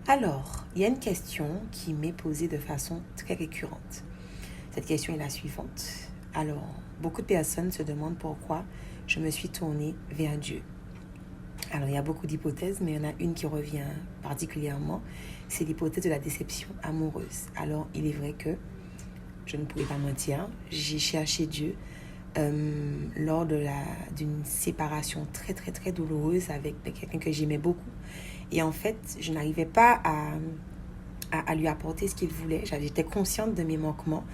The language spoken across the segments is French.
Alors, il y a une question qui m'est posée de façon très récurrente. Cette question est la suivante. Alors, beaucoup de personnes se demandent pourquoi je me suis tournée vers Dieu. Alors, il y a beaucoup d'hypothèses, mais il y en a une qui revient particulièrement, c'est l'hypothèse de la déception amoureuse. Alors, il est vrai que, je ne pourrais pas mentir, j'ai cherché Dieu lors d'une séparation très très très douloureuse avec quelqu'un que j'aimais beaucoup. Et en fait, je n'arrivais pas à lui apporter ce qu'il voulait. J'étais consciente de mes manquements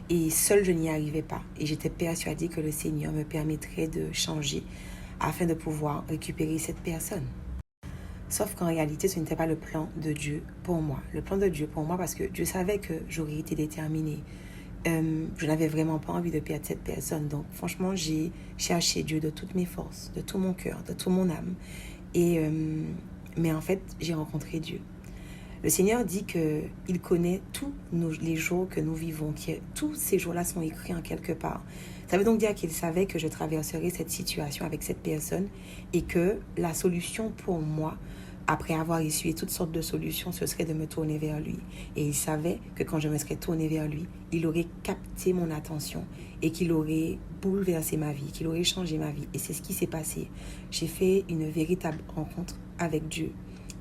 et seule je n'y arrivais pas. Et j'étais persuadée que le Seigneur me permettrait de changer afin de pouvoir récupérer cette personne. Sauf qu'en réalité, ce n'était pas le plan de Dieu pour moi. Le plan de Dieu pour moi, parce que Dieu savait que j'aurais été déterminée. Je n'avais vraiment pas envie de perdre cette personne. Donc franchement, j'ai cherché Dieu de toutes mes forces, de tout mon cœur, de toute mon âme. Mais en fait, j'ai rencontré Dieu. Le Seigneur dit qu'il connaît tous les jours que nous vivons, que tous ces jours-là sont écrits en quelque part. Ça veut donc dire qu'il savait que je traverserais cette situation avec cette personne et que la solution pour moi, après avoir essuyé toutes sortes de solutions, ce serait de me tourner vers lui. Et il savait que quand je me serais tournée vers lui, il aurait capté mon attention et qu'il aurait bouleversé ma vie, qu'il aurait changé ma vie. Et c'est ce qui s'est passé. J'ai fait une véritable rencontre avec Dieu.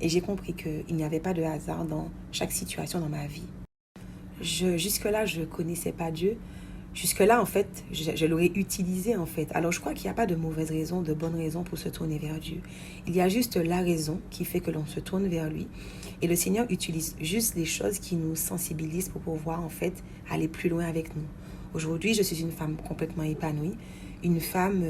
Et j'ai compris qu'il n'y avait pas de hasard dans chaque situation dans ma vie. Jusque-là, je ne connaissais pas Dieu. Jusque-là, en fait, je l'aurais utilisé, en fait. Alors, je crois qu'il n'y a pas de mauvaise raison, de bonne raison pour se tourner vers Dieu. Il y a juste la raison qui fait que l'on se tourne vers lui. Et le Seigneur utilise juste les choses qui nous sensibilisent pour pouvoir, en fait, aller plus loin avec nous. Aujourd'hui, je suis une femme complètement épanouie, une femme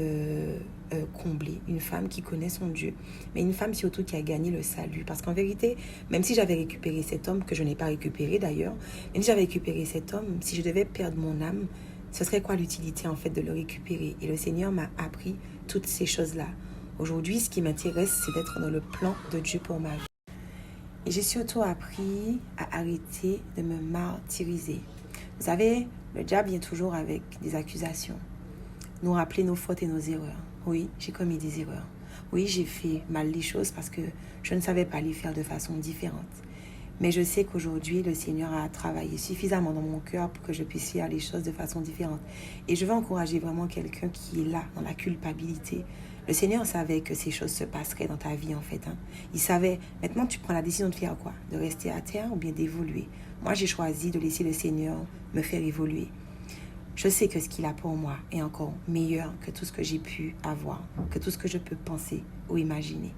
comblée, une femme qui connaît son Dieu, mais une femme surtout qui a gagné le salut. Parce qu'en vérité, même si j'avais récupéré cet homme, que je n'ai pas récupéré d'ailleurs, même si j'avais récupéré cet homme, si je devais perdre mon âme, ce serait quoi l'utilité en fait de le récupérer? Et le Seigneur m'a appris toutes ces choses-là. Aujourd'hui, ce qui m'intéresse, c'est d'être dans le plan de Dieu pour ma vie. Et j'ai surtout appris à arrêter de me martyriser. Vous savez, le diable vient toujours avec des accusations. Nous rappeler nos fautes et nos erreurs. Oui, j'ai commis des erreurs. Oui, j'ai fait mal les choses parce que je ne savais pas les faire de façon différente. Mais je sais qu'aujourd'hui, le Seigneur a travaillé suffisamment dans mon cœur pour que je puisse faire les choses de façon différente. Et je veux encourager vraiment quelqu'un qui est là, dans la culpabilité. Le Seigneur savait que ces choses se passeraient dans ta vie, en fait. Il savait. Maintenant, tu prends la décision de faire quoi? De rester à terre ou bien d'évoluer? Moi, j'ai choisi de laisser le Seigneur me faire évoluer. Je sais que ce qu'il a pour moi est encore meilleur que tout ce que j'ai pu avoir, que tout ce que je peux penser ou imaginer.